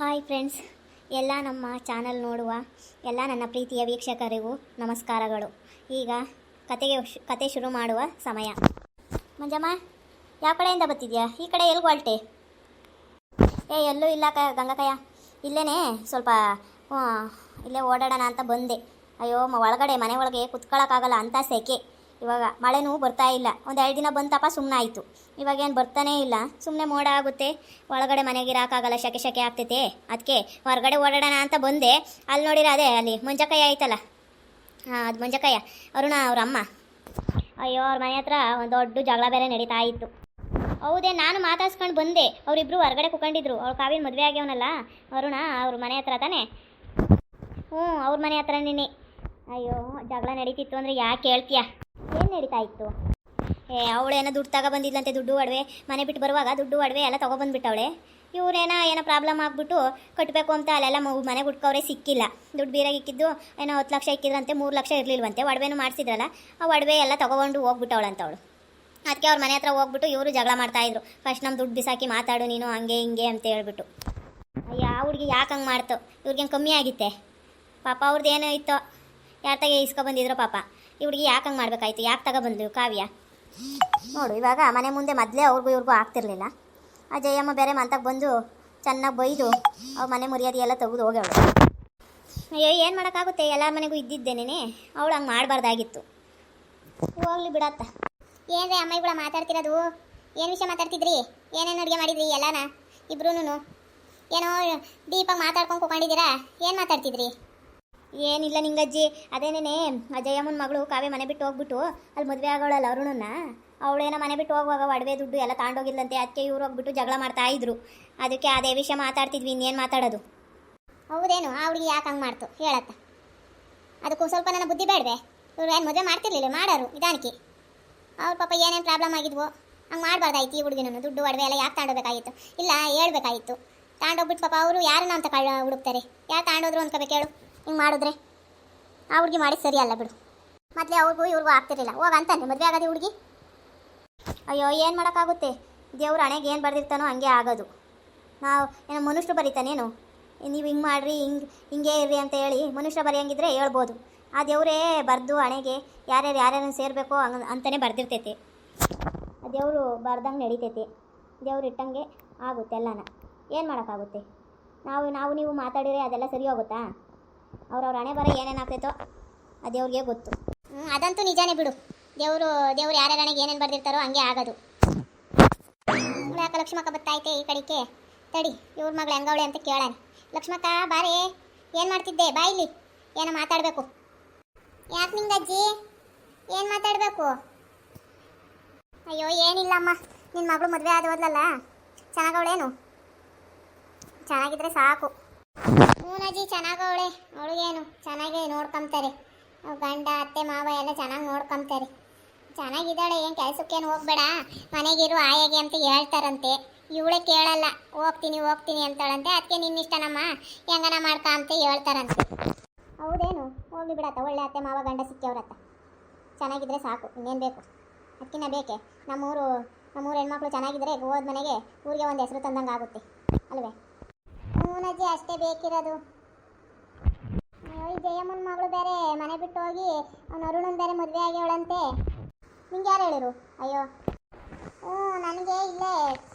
Hi friends, ಎಲ್ಲ ನಮ್ಮ channel ನೋಡುವ ಎಲ್ಲ ನನ್ನ ಪ್ರೀತಿಯ ವೀಕ್ಷಕರಿಗೂ ನಮಸ್ಕಾರಗಳು. ಈಗ ಕತೆ ಶುರು ಮಾಡುವ ಸಮಯ. ಮಂಜಮ್ಮ, ಯಾವ ಕಡೆಯಿಂದ ಬರ್ತಿದ್ಯಾ? ಈ ಕಡೆ ಎಲ್ಲಿ ಹೊಲ್ಟೆ? ಎಲ್ಲೂ ಇಲ್ಲ ಗಂಗಕಯ್ಯ, ಇಲ್ಲೇ ಸ್ವಲ್ಪ ಇಲ್ಲೇ ಓಡಾಡೋಣ ಅಂತ ಬಂದೆ. ಅಯ್ಯೋ ಒಳಗಡೆ ಮನೆ ಒಳಗೆ ಕುತ್ಕೊಳ್ಳೋಕ್ಕಾಗಲ್ಲ ಅಂತ ಸೆಕೆ. ಇವಾಗ ಮಳೆನೂ ಬರ್ತಾ ಇಲ್ಲ. ಒಂದು 2 ದಿನ ಬಂತಪ್ಪ ಸುಮ್ಮನೆ ಆಯಿತು. ಇವಾಗೇನು ಬರ್ತಾನೇ ಇಲ್ಲ. ಸುಮ್ಮನೆ ಮೋಡ ಆಗುತ್ತೆ, ಒಳಗಡೆ ಮನೆಗೆ ಇರೋಕ್ಕಾಗಲ್ಲ, ಶೆಕೆ ಆಗ್ತೈತೆ. ಅದಕ್ಕೆ ಹೊರಗಡೆ ಓಡಾಡೋಣ ಅಂತ ಬಂದೆ. ಅಲ್ಲಿ ನೋಡಿರ ಅದೇ ಅಲ್ಲಿ ಮಂಜಕ್ಕಯ್ಯ ಆಯ್ತಲ್ಲ, ಅದು ಮಂಜಕ್ಕಯ್ಯ ಅರುಣ ಅವ್ರ ಅಮ್ಮ. ಅಯ್ಯೋ ಅವ್ರ ಮನೆ ಹತ್ರ ಒಂದು ದೊಡ್ಡ ಜಗಳ ಬೇರೆ ನಡೀತಾ ಇತ್ತು. ಹೌದೇ, ನಾನು ಮಾತಾಡ್ಸ್ಕೊಂಡು ಬಂದೆ. ಅವರಿಬ್ಬರು ಹೊರಗಡೆ ಕುತ್ಕೊಂಡಿದ್ರು. ಅವ್ರು ಕಾವಿನ ಮದುವೆ ಆಗ್ಯವನಲ್ಲ ಅರುಣ, ಅವ್ರ ಮನೆ ಹತ್ರ ತಾನೆ. ಅವ್ರ ಮನೆ ಹತ್ರ ನೀನೆ. ಅಯ್ಯೋ ಜಗಳ ನಡೀತಿತ್ತು ಅಂದರೆ ಯಾಕೆ ಹೇಳ್ತೀಯ? ಏನು ನಡೀತಾ ಇತ್ತು? ಅವಳೇನೋ ದುಡ್ಡು ತಗೊಬಂದಿದ್ಲಂತೆ, ದುಡ್ಡು ಒಡವೆ. ಮನೆ ಬಿಟ್ಟು ಬರುವಾಗ ದುಡ್ಡು ಒಡವೆ ಎಲ್ಲ ತೊಗೊಬಂದ್ಬಿಟ್ಟವಳೆ. ಏನೋ ಪ್ರಾಬ್ಲಮ್ ಆಗಿಬಿಟ್ಟು ಕಟ್ಟಬೇಕು ಅಂತ ಅಲ್ಲೆಲ್ಲ ಮನೆಗೆ ಹುಡ್ಕವ್ರೆ, ಸಿಕ್ಕಿಲ್ಲ. ದುಡ್ಡು ಬೀರಾಗಿ ಇಕ್ಕಿದ್ದು ಏನೋ 10 ಲಕ್ಷ ಇಕ್ಕಿದ್ರಂತೆ, 3 ಲಕ್ಷ ಇರಲಿಲ್ವಂತೆ. ಒಡವೆನೂ ಮಾಡಿಸಿದ್ರಲ್ಲ, ಆ ಒಡವೆ ಎಲ್ಲ ತೊಗೊಬಂದು ಹೋಗ್ಬಿಟ್ಟವಳಂತವಳು. ಅದಕ್ಕೆ ಅವ್ರ ಮನೆ ಹತ್ರ ಹೋಗ್ಬಿಟ್ಟು ಇವರು ಜಗಳ ಮಾಡ್ತಾಯಿದ್ರು. ಫಸ್ಟ್ ನಮ್ಮ ದುಡ್ಡು ಬಿಸಾಕಿ ಮಾತಾಡು ನೀನು, ಹಂಗೆ ಹಿಂಗೆ ಅಂತ ಹೇಳ್ಬಿಟ್ಟು. ಅಯ್ಯ ಆ ಹುಡುಗಿ ಯಾಕೆ ಹಂಗೆ ಮಾಡ್ತು? ಇವ್ರಿಗೇನು ಕಮ್ಮಿ ಆಗಿತ್ತೆ? ಪಾಪ ಅವ್ರದ್ದು ಏನೋ ಇತ್ತೋ, ಯಾರ ತಗೆ ಇಸ್ಕೊಬಂದಿದ್ರು ಪಾಪ. ಈ ಹುಡುಗಿ ಯಾಕೆ ಹಂಗೆ ಮಾಡ್ಬೇಕಾಯ್ತು? ಯಾಕೆ ತಗೊಬಂದು ಕಾವ್ಯ? ನೋಡು, ಇವಾಗ ಮನೆ ಮುಂದೆ ಮೊದಲೇ ಅವ್ರಿಗೂ ಇವ್ರಿಗೂ ಆಗ್ತಿರ್ಲಿಲ್ಲ. ಆ ಜಯಮ್ಮ ಬೇರೆ ಮಂತಕ್ಕೆ ಬಂದು ಚೆನ್ನಾಗಿ ಬೈದು ಅವ್ರ ಮನೆ ಮರ್ಯಾದೆ ಎಲ್ಲ ತೆಗೆದು ಹೋಗ್ಯವಳು. ಅಯ್ಯೋ ಏನು ಮಾಡೋಕ್ಕಾಗುತ್ತೆ? ಎಲ್ಲ ಮನೆಗೂ ಇದ್ದಿದ್ದೇನೆ. ಅವಳು ಹಂಗೆ ಮಾಡಬಾರ್ದಾಗಿತ್ತು. ಹೋಗ್ಲಿ ಬಿಡತ್ತ. ಏನ್ರಿ ಅಮ್ಮ ಕೂಡ ಮಾತಾಡ್ತಿರೋದು? ಏನು ವಿಷಯ ಮಾತಾಡ್ತಿದ್ರಿ? ಏನೇನು ಅಡುಗೆ ಮಾಡಿದ್ರಿ ಎಲ್ಲಾನ ಇಬ್ರೂ? ಏನೋ ಡೀಪಾಗಿ ಮಾತಾಡ್ಕೊಂಡು ಕೂಕೊಂಡಿದ್ದೀರಾ? ಏನು ಮಾತಾಡ್ತಿದ್ರಿ? ಏನಿಲ್ಲ ನಿಂಗಜ್ಜಿ, ಅದೇನೇ ಅಜಯಮ್ಮನ ಮಗಳು ಕಾವ್ಯ ಮನೆ ಬಿಟ್ಟು ಹೋಗ್ಬಿಟ್ಟು ಅಲ್ಲಿ ಮದುವೆ ಆಗೋಳಲ್ಲ ಅರುಣನ್ನ, ಅವಳೇನೋ ಮನೆ ಬಿಟ್ಟು ಹೋಗುವಾಗ ಒಡವೆ ದುಡ್ಡು ಎಲ್ಲ ತಾಂಡೋಗಿಲ್ಲಂತೆ. ಅದಕ್ಕೆ ಇವ್ರು ಹೋಗ್ಬಿಟ್ಟು ಜಗಳ ಮಾಡ್ತಾ ಇದ್ರು. ಅದಕ್ಕೆ ಅದೇ ವಿಷಯ ಮಾತಾಡ್ತಿದ್ವಿ. ಇನ್ನೇನು ಮಾತಾಡೋದು? ಹೌದೇನು? ಆ ಹುಡುಗಿ ಯಾಕೆ ಹಂಗೆ ಮಾಡ್ತು ಹೇಳತ್ತ? ಅದಕ್ಕೂ ಸ್ವಲ್ಪ ನನ್ನ ಬುದ್ಧಿ ಬೇಡವೆ? ಇವ್ರು ಏನು ಮದುವೆ ಮಾಡ್ತಿರ್ಲಿಲ್ಲ, ಮಾಡೋರು ನಿಧಾನಕ್ಕೆ. ಅವ್ರ ಪಾಪ ಏನೇನು ಪ್ರಾಬ್ಲಮ್ ಆಗಿದ್ವೋ ಹಂಗೆ ಮಾಡಬಾರ್ದಾಯ್ತು. ಈ ಹುಡುಗಿನೂ ದುಡ್ಡು ಒಡವೆ ಎಲ್ಲ ಯಾಕೆ ತಾಂಡೋಬೇಕಾಗಿತ್ತು? ಇಲ್ಲ ಹೇಳ್ಬೇಕಾಗಿತ್ತು. ತಾಂಡೋಗ್ಬಿಟ್ಟು ಪಾಪ ಅವರು ಯಾರನ್ನ ಅಂತ ಹುಡುಕ್ತಾರೆ. ಯಾರು ತಾಂಡೋದ್ರು ಅನ್ಕೋಬೇಕು ಹೇಳು? ಹಿಂಗೆ ಮಾಡಿದ್ರೆ ಆ ಹುಡುಗಿ ಮಾಡಿದ್ದು ಸರಿ ಅಲ್ಲ ಬಿಡು. ಮೊದಲೇ ಅವ್ರಿಗೂ ಇವ್ರಿಗೂ ಆಗ್ತಿರಲಿಲ್ಲ. ಹೋಗ ಅಂತಾನೆ ಮದುವೆ ಆಗೋದು ಹುಡುಗಿ. ಅಯ್ಯೋ ಏನು ಮಾಡೋಕ್ಕಾಗುತ್ತೆ? ದೇವ್ರ ಹಣೆಗೆ ಏನು ಬರ್ದಿರ್ತಾನೋ ಹಂಗೆ ಆಗೋದು. ನಾವು ಏನೋ ಮನುಷ್ಯರು ಬರೀತಾನೇನು? ನೀವು ಹಿಂಗೆ ಮಾಡಿರಿ, ಹಿಂಗೆ ಇರ್ರಿ ಅಂತ ಹೇಳಿ ಮನುಷ್ಯರು ಬರೆಯಂಗಿದ್ರೆ ಹೇಳ್ಬೋದು. ಆ ದೇವರೇ ಬರೆದು ಹಣೆಗೆ ಯಾರ್ಯಾರನ್ನು ಸೇರಬೇಕೋ ಅಂತಲೇ ಬರ್ದಿರ್ತೈತೆ. ಆ ದೇವರು ಬರ್ದಂಗೆ ನಡೀತೈತೆ. ದೇವ್ರು ಇಟ್ಟಂಗೆ ಆಗುತ್ತೆ ಎಲ್ಲನ. ಏನು ಮಾಡೋಕ್ಕಾಗುತ್ತೆ? ನಾವು ನೀವು ಮಾತಾಡಿದ್ರೆ ಅದೆಲ್ಲ ಸರಿ ಹೋಗುತ್ತಾ? ಅವ್ರವ್ರ ಹಣೆ ಬರ ಏನೇನಾಗ್ತೈತೋ ಆ ದೇವ್ರಿಗೆ ಗೊತ್ತು. ಅದಂತೂ ನಿಜಾನೇ ಬಿಡು. ದೇವರು ಯಾರ್ಯಾರ ಹಣೆಗೆ ಏನೇನು ಬರ್ದಿರ್ತಾರೋ ಹಂಗೆ ಆಗೋದು. ಯಾಕೆ ಲಕ್ಷ್ಮಕ್ಕ ಬತ್ತೈತೆ ಈ ಕಡೆಗೆ? ತಡಿ, ಇವ್ರ ಮಗಳು ಹೆಂಗವಳೆ ಅಂತ ಕೇಳಾನೆ. ಲಕ್ಷ್ಮಕ್ಕ ಬಾರೇ, ಏನು ಮಾಡ್ತಿದ್ದೆ? ಬಾಯಿಲಿ ಏನೋ ಮಾತಾಡಬೇಕು. ಯಾಕೆ ನಿಂಗಜ್ಜಿ? ಏನು ಮಾತಾಡಬೇಕು? ಅಯ್ಯೋ ಏನಿಲ್ಲಮ್ಮ, ನಿನ್ನ ಮಗಳು ಮದುವೆ ಆದ ಹೋದ್ಲಲ್ಲ, ಚೆನ್ನಾಗವಳೇನು? ಚೆನ್ನಾಗಿದ್ರೆ ಸಾಕು. ಅಜ್ಜಿ ಚೆನ್ನಾಗವಳೆ. ಅವಳಿಗೇನು ಚೆನ್ನಾಗಿ ನೋಡ್ಕೊಂತಾರೆ. ಗಂಡ ಅತ್ತೆ ಮಾವ ಎಲ್ಲ ಚೆನ್ನಾಗಿ ನೋಡ್ಕೊಂತಾರೆ. ಚೆನ್ನಾಗಿದ್ದಾಳೆ. ಏನು ಕೆಲಸಕ್ಕೇನು ಹೋಗ್ಬೇಡ, ಮನೆಗಿರು ಆಯಾಗೆ ಅಂತ ಹೇಳ್ತಾರಂತೆ. ಇವಳೇ ಕೇಳಲ್ಲ, ಹೋಗ್ತೀನಿ ಅಂತಾಳಂತೆ. ಅದಕ್ಕೆ ನಿನ್ನಿಷ್ಟನಮ್ಮ, ಹೆಂಗನ ಮಾಡ್ಕ ಅಂತ ಹೇಳ್ತಾರಂತೆ. ಹೌದೇನು? ಹೋಗ್ಲಿ ಬಿಡತ್ತ. ಒಳ್ಳೆ ಅತ್ತೆ ಮಾವ ಗಂಡ ಸಿಕ್ಕವ್ರತ್ತ. ಚೆನ್ನಾಗಿದ್ರೆ ಸಾಕು, ಇನ್ನೇನು ಬೇಕು? ಅದಕ್ಕಿನ್ನ ಬೇಕೆ? ನಮ್ಮೂರು ಹೆಣ್ಮಕ್ಳು ಚೆನ್ನಾಗಿದ್ರೆ ಹೋದ ಮನೆಗೆ ಊರಿಗೆ ಒಂದು ಹೆಸರು ತಂದಂಗೆ ಆಗುತ್ತೆ ಅಲ್ವೇ? ಅಜ್ಜಿ ಅಷ್ಟೇ ಬೇಕಿರೋದು. ಈ ಜಯಮ್ಮನ ಮಗಳು ಬೇರೆ ಮನೆ ಬಿಟ್ಟು ಹೋಗಿ ಅವ್ನು ಅರುಣನ್ ಬೇರೆ ಮದುವೆ ಆಗ್ಯವಳಂತೆ. ನಿಂಗೆ ಯಾರು ಹೇಳಿರು? ಅಯ್ಯೋ ನನಗೆ ಇಲ್ಲೇ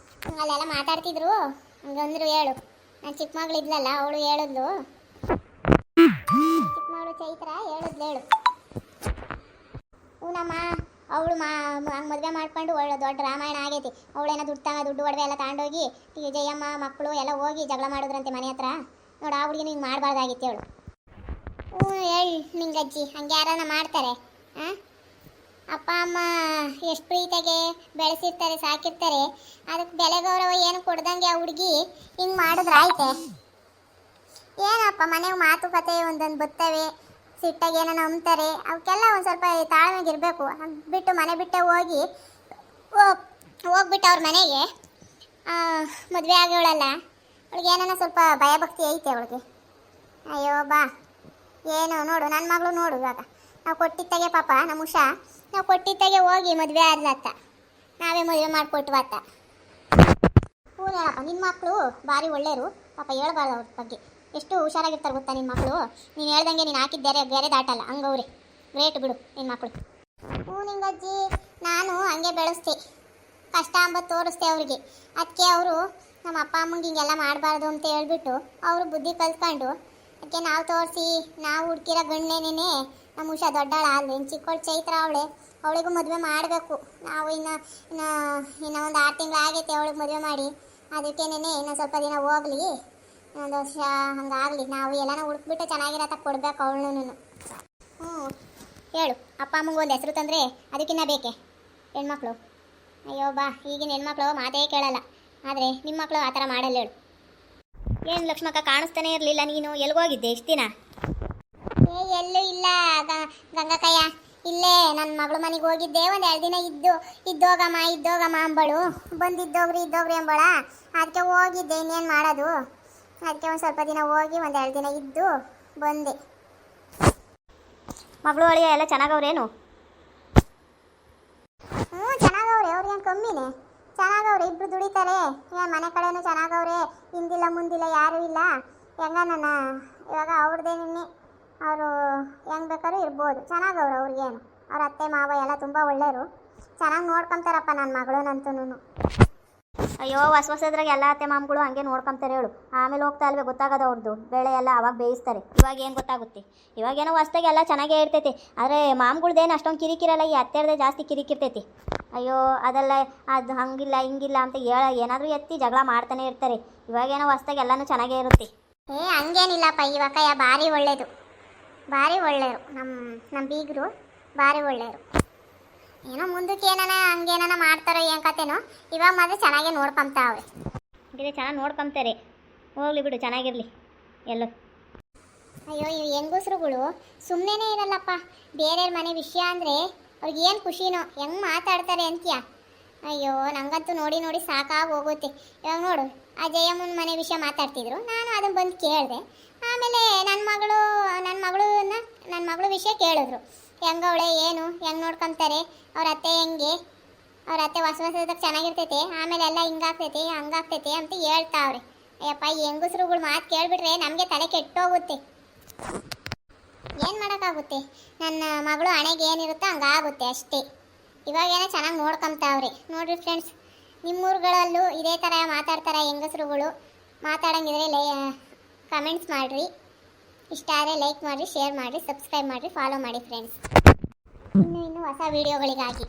ಅಲ್ಲೆಲ್ಲ ಮಾತಾಡ್ತಿದ್ರು. ಹಂಗಂದ್ರು ಹೇಳು. ನಾನು ಚಿಕ್ಕ ಮಗಳು ಇದ್ಲಲ್ಲ, ಅವಳು ಹೇಳಿದ್ಲು. ಚಿಕ್ಕ ಮಗಳು ಚೈತ್ರ ಹೇಳಿದ್ಲು. ಹೂನಮ್ಮ, ಅವಳು ಹಂಗೆ ಮದುವೆ ಮಾಡ್ಕೊಂಡು ಒಳ್ಳೆ ದೊಡ್ಡ ರಾಮಾಯಣ ಆಗೈತಿ. ಅವಳೇನೋ ದುಡ್ಡು ಒಡವೆ ಎಲ್ಲ ತಗೊಂಡೋಗಿ ಜಯಮ್ಮ ಮಕ್ಕಳು ಎಲ್ಲ ಹೋಗಿ ಜಗಳ ಮಾಡಿದ್ರಂತೆ ಮನೆ ಹತ್ರ. ನೋಡು, ಆ ಹುಡುಗಿನ ಹಿಂಗೆ ಮಾಡಬಾರ್ದಾಗಿತ್ತು ಹೇಳು. ಹೇಳಿ ನಿಂಗಜ್ಜಿ, ಹಂಗೆ ಯಾರನ್ನ ಮಾಡ್ತಾರೆ? ಅಪ್ಪ ಅಮ್ಮ ಎಷ್ಟು ಪ್ರೀತಿಗೆ ಬೆಳೆಸಿರ್ತಾರೆ, ಸಾಕಿರ್ತಾರೆ. ಅದಕ್ಕೆ ಬೆಲೆ ಗೌರವ ಏನು ಕೊಡ್ದಂಗೆ ಆ ಹುಡುಗಿ ಹಿಂಗೆ ಮಾಡಿದ್ರೆ ಆಯ್ತೆ? ಏನಪ್ಪ, ಮನೆಗೆ ಮಾತುಕತೆ ಒಂದೊಂದು ಬರ್ತವೆ, ಸಿಟ್ಟಾಗಿ ಏನೋ ನಂಬ್ತಾರೆ. ಅವಕ್ಕೆಲ್ಲ ಒಂದು ಸ್ವಲ್ಪ ತಾಳ್ಮೆಗಿರಬೇಕು. ಬಿಟ್ಟು ಮನೆ ಬಿಟ್ಟೆ ಹೋಗ್ಬಿಟ್ಟು ಅವ್ರ ಮನೆಗೆ ಮದುವೆ ಆಗೋಳಲ್ಲ, ಅವಳಿಗೆ ಏನೋ ಸ್ವಲ್ಪ ಭಯಭಕ್ತಿ ಐತೆ ಅವಳಿಗೆ. ಅಯ್ಯೋ ಬಾ, ಏನು ನೋಡು ನನ್ನ ಮಗಳು ನೋಡು. ಇವಾಗ ನಾವು ಕೊಟ್ಟಿತ್ತಾಗೆ ಪಾಪ ನಮ್ಮ ಉಷಾ, ನಾವು ಕೊಟ್ಟಿತ್ತಾಗೆ ಹೋಗಿ ಮದುವೆ ಆದ್ಲತ್ತ. ನಾವೇ ಮದುವೆ ಮಾಡಿಕೊಟ್ವತ್ತ. ಹ್ಞೂ ಹೇಳಪ್ಪ, ನಿಮ್ಮ ಮಕ್ಕಳು ಭಾರಿ ಒಳ್ಳೆಯರು. ಪಾಪ ಹೇಳ್ಬಾರ್ದು ಅವ್ರ ಬಗ್ಗೆ. ಎಷ್ಟು ಹುಷಾರಾಗಿರ್ತಾರೆ ಗೊತ್ತಾ ನಿನ್ನ ಮಕ್ಕಳು. ನೀನು ಹೇಳ್ದಂಗೆ ನೀನು ಹಾಕಿದ್ದೆ ಬೇರೆ ದಾಟಲ್ಲ, ಹಂಗವ್ರೆ. ಗ್ರೇಟ್ ಬಿಡು ನಿನ್ನ ಮಕ್ಕಳು. ಹ್ಞೂ ನಿಂಗಜ್ಜಿ, ನಾನು ಹಂಗೆ ಬೆಳೆಸ್ತೆ, ಕಷ್ಟ ಅಂಬತ್ತು ತೋರಿಸ್ತೆ ಅವ್ರಿಗೆ. ಅದಕ್ಕೆ ಅವರು ನಮ್ಮ ಅಪ್ಪ ಅಮ್ಮಂಗೆ ಹಿಂಗೆಲ್ಲ ಮಾಡಬಾರ್ದು ಅಂತ ಹೇಳ್ಬಿಟ್ಟು ಅವರು ಬುದ್ಧಿ ಕಲ್ತ್ಕೊಂಡು ಅದಕ್ಕೆ ನಾವು ತೋರಿಸಿ ನಾವು ಹುಡ್ಕಿರೋ ಗಂಡನೇನೇ ನಮ್ಮ ಉಷಾ ದೊಡ್ಡಾಳ ಅಲ್ವೇನು, ಚಿಕ್ಕವಳು ಚೈತ್ರ ಅವಳಿಗೂ ಮದುವೆ ಮಾಡಬೇಕು ನಾವು. ಇನ್ನು ಒಂದು 6 ತಿಂಗಳು ಆಗೈತೆ ಅವಳಿಗೆ ಮದುವೆ ಮಾಡಿ. ಅದಕ್ಕೇನೆ ಇನ್ನು ಸ್ವಲ್ಪ ದಿನ ಹೋಗಲಿ, ಒಂದು ವರ್ಷ ಹಂಗಾಗಲಿ, ನಾವು ಎಲ್ಲಾನ ಹುಡುಕ್ಬಿಟ್ಟು ಚೆನ್ನಾಗಿರತ್ತ ಕೊಡ್ಬೇಕು ಅವಳನ್ನು. ಹೇಳು, ಅಪ್ಪ ಅಮ್ಮಂಗೆ ಒಂದು ಹೆಸರು ತಂದರೆ ಅದಕ್ಕಿನ್ನ ಬೇಕೆ ಹೆಣ್ಮಕ್ಳು. ಅಯ್ಯೋ ಬಾ, ಈಗಿನ ಹೆಣ್ಮಕ್ಳು ಮಾತೇ ಕೇಳಲ್ಲ. ಆದರೆ ನಿಮ್ಮ ಮಕ್ಕಳು ಆ ಥರ ಮಾಡಲ್ಲ. ಹೇಳು. ಏನು ಲಕ್ಷ್ಮಕ್ಕ, ಕಾಣಿಸ್ತಾನೆ ಇರಲಿಲ್ಲ, ನೀನು ಎಲ್ಗೋಗಿದ್ದೆ ಇಷ್ಟು ದಿನ? ಎಲ್ಲೂ ಇಲ್ಲ ಗಂಗಕ್ಕಯ್ಯ, ಇಲ್ಲೇ ನನ್ನ ಮಗಳ ಮನೆಗೆ ಹೋಗಿದ್ದೆ. ಒಂದು 2 ದಿನ ಇದ್ದೋಗಮ್ಮ ಅಂಬಳು. ಬಂದಿದ್ದೋಗ್ರಿ ಅಂಬಳ. ಅದಕ್ಕೆ ಹೋಗಿದ್ದೆ, ಇನ್ನೇನು ಮಾಡೋದು. ಅದಕ್ಕೆ ಒಂದು ಸ್ವಲ್ಪ ದಿನ ಹೋಗಿ ಒಂದು 2 ದಿನ ಇದ್ದು ಬಂದೆ. ಮಗಳು ಅಳಿಯ ಎಲ್ಲ ಚೆನ್ನಾಗವ್ರೇನು? ಹ್ಞೂ ಚೆನ್ನಾಗವ್ರೆ, ಅವ್ರಿಗೇನು ಕಮ್ಮಿನೇ, ಚೆನ್ನಾಗವ್ರೆ. ಇಬ್ಬರು ದುಡಿತಾರೆ, ಏನು ಮನೆ ಕಡೆನೂ ಚೆನ್ನಾಗವ್ರೆ. ಹಿಂದಿಲ್ಲ ಮುಂದಿಲ್ಲ ಯಾರೂ ಇಲ್ಲ. ಹೆಂಗ ಇವಾಗ ಅವ್ರದ್ದೇ ನಿನ್ನೆ, ಅವರು ಹೆಂಗೆ ಬೇಕಾದ್ರೂ ಇರ್ಬೋದು. ಚೆನ್ನಾಗವ್ರು, ಅವ್ರಿಗೇನು. ಅವ್ರ ಅತ್ತೆ ಮಾವ ಎಲ್ಲ ತುಂಬ ಒಳ್ಳೆಯವರು, ಚೆನ್ನಾಗಿ ನೋಡ್ಕೊತಾರಪ್ಪ ನನ್ನ ಮಗಳನ್ನಂತೂ. ಅಯ್ಯೋ, ಹೊಸದ್ರಾಗ ಎಲ್ಲ ಅತ್ತೆ ಮಾಮಗಳು ಹಂಗೆ ನೋಡ್ಕೊತಾರೆ. ಹೇಳು, ಆಮೇಲೆ ಹೋಗ್ತಾ ಅಲ್ವೇ ಗೊತ್ತಾಗೋದು ಅವ್ರದ್ದು. ಬೇಳೆ ಎಲ್ಲ ಅವಾಗ ಬೇಯಿಸ್ತಾರೆ, ಇವಾಗ ಏನು ಗೊತ್ತಾಗುತ್ತೆ. ಇವಾಗೇನೋ ಹೊಸ್ದಾಗಿ ಎಲ್ಲ ಚೆನ್ನಾಗೇ ಇರ್ತೈತಿ. ಆದರೆ ಮಾಮಗಳ್ದೇನು ಅಷ್ಟೊಂದು ಕಿರಿಕಿರಲ್ಲ, ಈ ಅತ್ತೆರದೇ ಜಾಸ್ತಿ ಕಿರಿಕಿರ್ತೈತಿ. ಅಯ್ಯೋ ಅದೆಲ್ಲ ಅದು ಹಂಗಿಲ್ಲ ಹಿಂಗಿಲ್ಲ ಅಂತ ಏನಾದರೂ ಎತ್ತಿ ಜಗಳ ಮಾಡ್ತಾನೆ ಇರ್ತಾರೆ. ಇವಾಗೇನೋ ಹೊಸ್ದಾಗಿ ಎಲ್ಲನೂ ಚೆನ್ನಾಗೇ ಇರುತ್ತೆ. ಹಂಗೇನಿಲ್ಲಪ್ಪ, ಇವಾಗ ಭಾರಿ ಒಳ್ಳೆಯದು, ಭಾರಿ ಒಳ್ಳೆಯರು. ನಮ್ಮ ಬೀಗರು ಭಾರಿ ಒಳ್ಳೆಯರು. ಏನೋ ಮುಂದಕ್ಕೆ ಹಂಗೇನ ಮಾಡ್ತಾರೋ ಏನು ಕತೆನೋ. ಇವಾಗ ಮಾತ್ರ ಚೆನ್ನಾಗೇ ನೋಡ್ಕೊಂತಾವೆ. ಹಾಗೆ ಚೆನ್ನಾಗಿ ನೋಡ್ಕೊಂತಾರೆ. ಹೋಗ್ಲಿ ಬಿಡು, ಚೆನ್ನಾಗಿರಲಿ ಎಲ್ಲೋ. ಅಯ್ಯೋ, ಇವು ಹೆಂಗಸ್ರುಗಳು ಸುಮ್ಮನೆ ಇರಲ್ಲಪ್ಪ. ಬೇರೆಯವ್ರ ಮನೆ ವಿಷಯ ಅಂದರೆ ಅವ್ರಿಗೆ ಏನು ಖುಷಿನೋ, ಹೆಂಗೆ ಮಾತಾಡ್ತಾರೆ ಅಂತೀಯ. ಅಯ್ಯೋ, ನಂಗಂತೂ ನೋಡಿ ಸಾಕಾಗಿ ಹೋಗುತ್ತೆ. ಇವಾಗ ನೋಡು, ಆ ಜಯಮ್ಮನ ಮನೆ ವಿಷಯ ಮಾತಾಡ್ತಿದ್ರು, ನಾನು ಅದನ್ನು ಬಂದು ಕೇಳಿದೆ. ಆಮೇಲೆ ನನ್ನ ಮಗಳು ವಿಷಯ ಕೇಳಿದ್ರು. ಹೆಂಗವಳೆ ಏನು, ಹೆಂಗೆ ನೋಡ್ಕೊತಾರೆ, ಅವ್ರ ಅತ್ತೆ ಹೆಂಗೆ, ಅವ್ರ ಅತ್ತೆ ಹೊಸದಾಗ ಚೆನ್ನಾಗಿರ್ತೈತೆ, ಆಮೇಲೆ ಎಲ್ಲ ಹಿಂಗಾಗ್ತೈತೆ ಹಂಗಾಗ್ತೈತೆ ಅಂತ ಹೇಳ್ತಾವ್ರೆ. ಅಯ್ಯಪ್ಪ, ಈ ಹೆಂಗಸ್ರುಗಳು ಮಾತು ಕೇಳಿಬಿಟ್ರೆ ನಮಗೆ ತಲೆ ಕೆಟ್ಟೋಗುತ್ತೆ. ಏನು ಮಾಡೋಕ್ಕಾಗುತ್ತೆ, ನನ್ನ ಮಗಳು ಹಣೆಗೆ ಏನಿರುತ್ತೋ ಹಂಗಾಗುತ್ತೆ ಅಷ್ಟೇ. ಇವಾಗೇನೋ ಚೆನ್ನಾಗಿ ನೋಡ್ಕೊತಾವ್ರೆ. ನೋಡಿರಿ ಫ್ರೆಂಡ್ಸ್, ನಿಮ್ಮೂರುಗಳಲ್ಲೂ ಇದೇ ಥರ ಮಾತಾಡ್ತಾರೆ ಹೆಂಗಸ್ರುಗಳು? ಮಾತಾಡೋಂಗಿದ್ರೆ ಕಮೆಂಟ್ಸ್ ಮಾಡಿರಿ. ಇಷ್ಟ ಆದರೆ ಲೈಕ್ ಮಾಡಿರಿ, ಶೇರ್ ಮಾಡಿರಿ, ಸಬ್ಸ್ಕ್ರೈಬ್ ಮಾಡಿರಿ, ಫಾಲೋ ಮಾಡಿ ಫ್ರೆಂಡ್ಸ್. ಇನ್ನು ಹೊಸ ವೀಡಿಯೋಗಳಿಗಾಗಿ.